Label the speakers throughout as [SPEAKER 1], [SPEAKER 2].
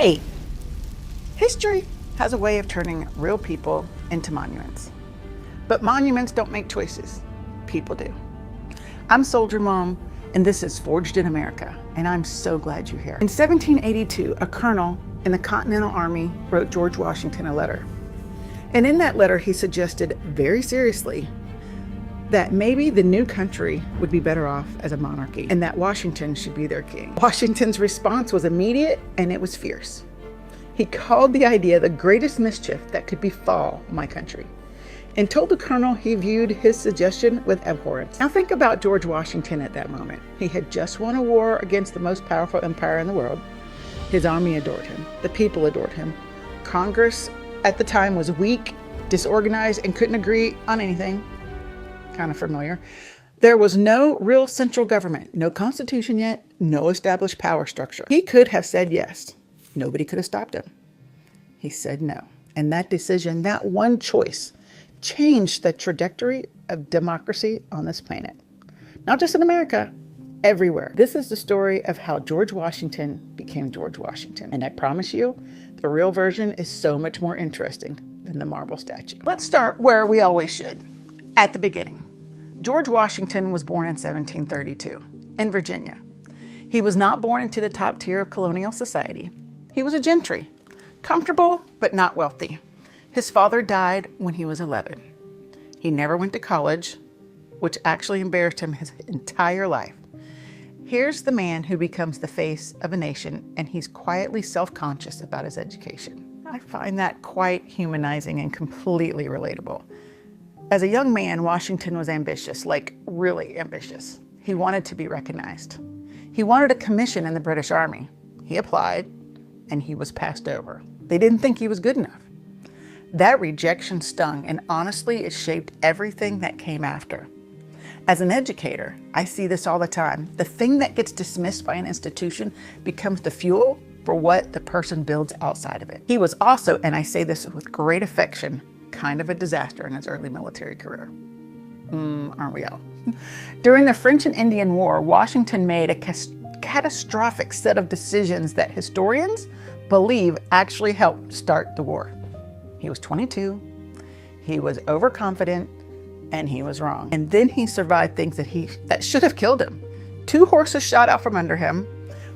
[SPEAKER 1] 8. History has a way of turning real people into monuments. But monuments don't make choices. People do. I'm Soldier Mom, and this is Forged in America, and I'm so glad you're here. In 1782, a colonel in the Continental Army wrote George Washington a letter. And in that letter, he suggested very seriously that maybe the new country would be better off as a monarchy and that Washington should be their king. Washington's response was immediate and it was fierce. He called the idea the greatest mischief that could befall my country and told the colonel he viewed his suggestion with abhorrence. Now think about George Washington at that moment. He had just won a war against the most powerful empire in the world. His army adored him. The people adored him. Congress at the time was weak, disorganized, and couldn't agree on anything. Kind of familiar. There was no real central government, no constitution yet, no established power structure. He could have said yes. Nobody could have stopped him. He said no. And that decision, that one choice, changed the trajectory of democracy on this planet. Not just in America, everywhere. This is the story of how George Washington became George Washington. And I promise you, the real version is so much more interesting than the marble statue. Let's start where we always should, at the beginning. George Washington was born in 1732 in Virginia. He was not born into the top tier of colonial society. He was a gentry, comfortable but not wealthy. His father died when he was 11. He never went to college, which actually embarrassed him his entire life. Here's the man who becomes the face of a nation, and he's quietly self-conscious about his education. I find that quite humanizing and completely relatable. As a young man, Washington was ambitious, like really ambitious. He wanted to be recognized. He wanted a commission in the British Army. He applied, and he was passed over. They didn't think he was good enough. That rejection stung, and honestly, it shaped everything that came after. As an educator, I see this all the time. The thing that gets dismissed by an institution becomes the fuel for what the person builds outside of it. He was also, and I say this with great affection, kind of a disaster in his early military career. Aren't we all? During the French and Indian War, Washington made a catastrophic set of decisions that historians believe actually helped start the war. He was 22, he was overconfident, and he was wrong. And then he survived things that should have killed him. 2 horses shot out from under him,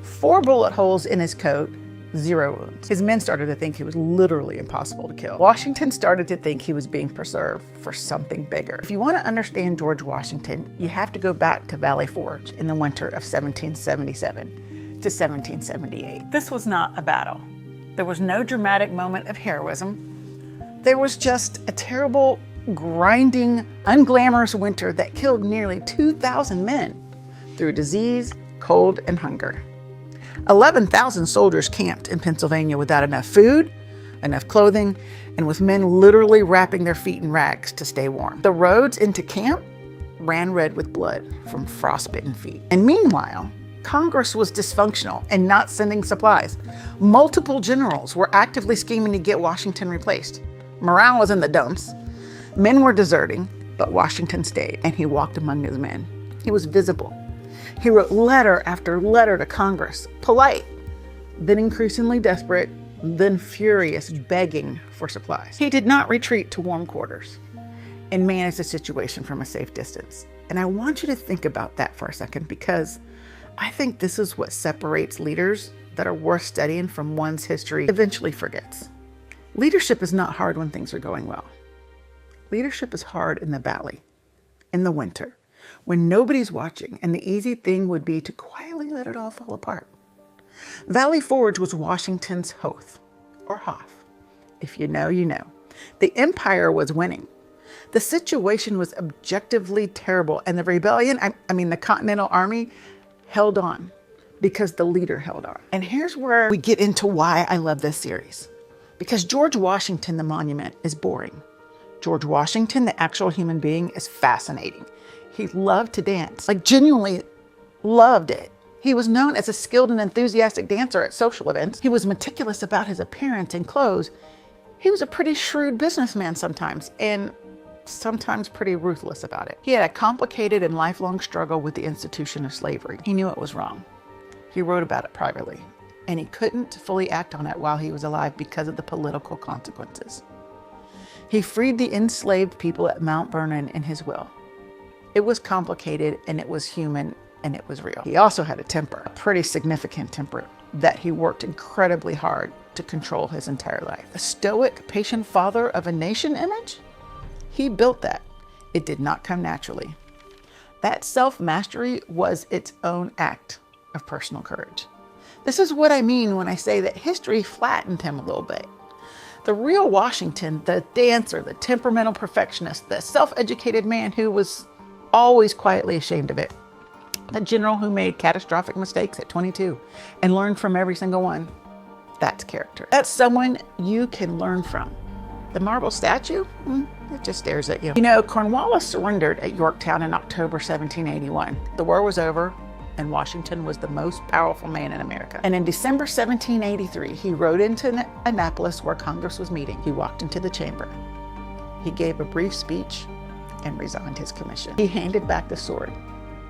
[SPEAKER 1] 4 bullet holes in his coat, 0 wounds. His men started to think he was literally impossible to kill. Washington started to think he was being preserved for something bigger. If you want to understand George Washington, you have to go back to Valley Forge in the winter of 1777 to 1778. This was not a battle. There was no dramatic moment of heroism. There was just a terrible, grinding, unglamorous winter that killed nearly 2,000 men through disease, cold, and hunger. 11,000 soldiers camped in Pennsylvania without enough food, enough clothing, and with men literally wrapping their feet in rags to stay warm. The roads into camp ran red with blood from frostbitten feet. And meanwhile, Congress was dysfunctional and not sending supplies. Multiple generals were actively scheming to get Washington replaced. Morale was in the dumps. Men were deserting, but Washington stayed, and he walked among his men. He was visible. He wrote letter after letter to Congress, polite, then increasingly desperate, then furious, begging for supplies. He did not retreat to warm quarters and manage the situation from a safe distance. And I want you to think about that for a second, because I think this is what separates leaders that are worth studying from one's history eventually forgets. Leadership is not hard when things are going well. Leadership is hard in the valley, in the winter, when nobody's watching, and the easy thing would be to quietly let it all fall apart. Valley Forge was Washington's Hoth, or Hoth. If you know, you know. The empire was winning. The situation was objectively terrible, and the rebellion, the Continental Army, held on because the leader held on. And here's where we get into why I love this series. Because George Washington, the monument, is boring. George Washington, the actual human being, is fascinating. He loved to dance, like genuinely loved it. He was known as a skilled and enthusiastic dancer at social events. He was meticulous about his appearance and clothes. He was a pretty shrewd businessman sometimes, and sometimes pretty ruthless about it. He had a complicated and lifelong struggle with the institution of slavery. He knew it was wrong. He wrote about it privately. and he couldn't fully act on it while he was alive because of the political consequences. He freed the enslaved people at Mount Vernon in his will. It was complicated, and it was human, and it was real. He also had a temper, a pretty significant temper, that he worked incredibly hard to control his entire life. A stoic, patient father of a nation image? He built that. It did not come naturally. That self-mastery was its own act of personal courage. This is what I mean when I say that history flattened him a little bit. The real Washington, the dancer, the temperamental perfectionist, the self-educated man who was always quietly ashamed of it, the general who made catastrophic mistakes at 22 and learned from every single one, that's character. That's someone you can learn from. The marble statue, it just stares at you. You know, Cornwallis surrendered at Yorktown in October 1781. The war was over, and Washington was the most powerful man in America. And in December 1783, he rode into Annapolis where Congress was meeting. He walked into the chamber. He gave a brief speech and resigned his commission. He handed back the sword,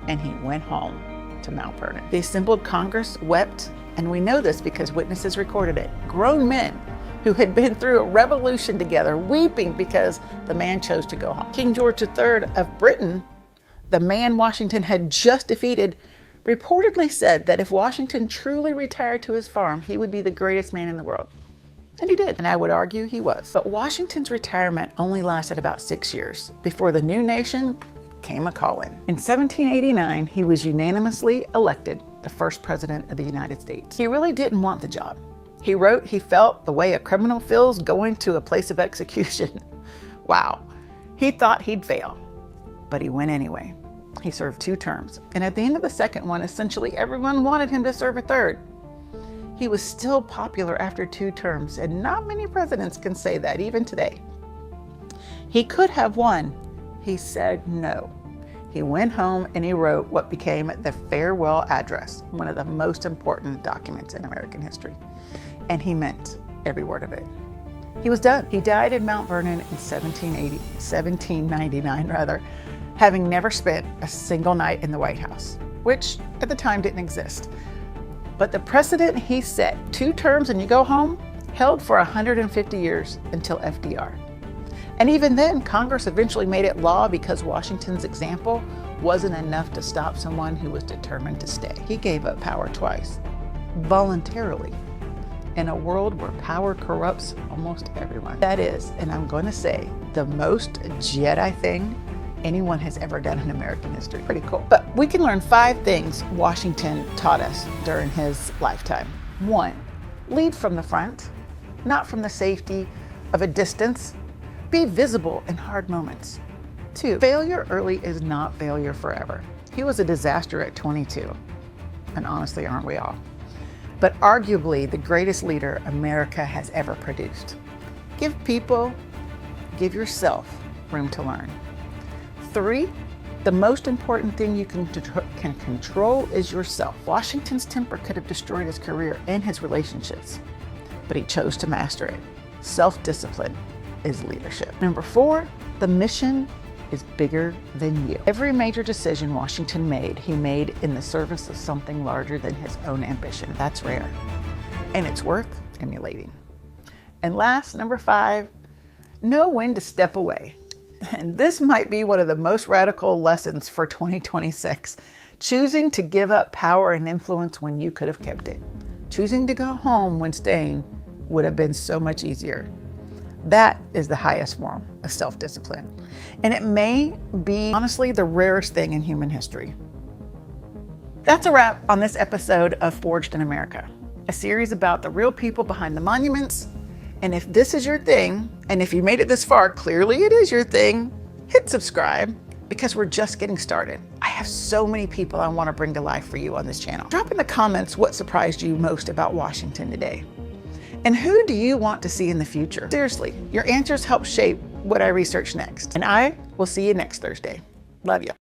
[SPEAKER 1] and he went home to Mount Vernon. The assembled Congress wept, and we know this because witnesses recorded it. Grown men who had been through a revolution together, weeping because the man chose to go home. King George III of Britain, the man Washington had just defeated, reportedly said that if Washington truly retired to his farm, he would be the greatest man in the world. And he did, and I would argue he was. But Washington's retirement only lasted about 6 years before the new nation came a-calling. In 1789, he was unanimously elected the first president of the United States. He really didn't want the job. He wrote he felt the way a criminal feels going to a place of execution. Wow. He thought he'd fail, but he went anyway. He served 2 terms, and at the end of the second one, essentially everyone wanted him to serve a third. He was still popular after 2 terms, and not many presidents can say that, even today. He could have won. He said no. He went home and he wrote what became the Farewell Address, one of the most important documents in American history. And he meant every word of it. He was done. He died in Mount Vernon in 1799, having never spent a single night in the White House, which at the time didn't exist. But the precedent he set, 2 terms and you go home, held for 150 years until FDR. And even then, Congress eventually made it law because Washington's example wasn't enough to stop someone who was determined to stay. He gave up power twice, voluntarily, in a world where power corrupts almost everyone. That is, and I'm going to say, the most Jedi thing anyone has ever done in American history. Pretty cool. But we can learn 5 things Washington taught us during his lifetime. 1, lead from the front, not from the safety of a distance. Be visible in hard moments. 2, failure early is not failure forever. He was a disaster at 22, and honestly, aren't we all? But arguably the greatest leader America has ever produced. Give people, give yourself room to learn. 3, the most important thing you can control is yourself. Washington's temper could have destroyed his career and his relationships, but he chose to master it. Self-discipline is leadership. 4, the mission is bigger than you. Every major decision Washington made, he made in the service of something larger than his own ambition. That's rare, and it's worth emulating. And last, 5, know when to step away. And this might be one of the most radical lessons for 2026. Choosing to give up power and influence when you could have kept it. Choosing to go home when staying would have been so much easier. That is the highest form of self-discipline. And it may be, honestly, the rarest thing in human history. That's a wrap on this episode of Forged in America, a series about the real people behind the monuments. And if this is your thing, and if you made it this far, clearly it is your thing, hit subscribe, because we're just getting started. I have so many people I want to bring to life for you on this channel. Drop in the comments what surprised you most about Washington today. And who do you want to see in the future? Seriously, your answers help shape what I research next. And I will see you next Thursday. Love you.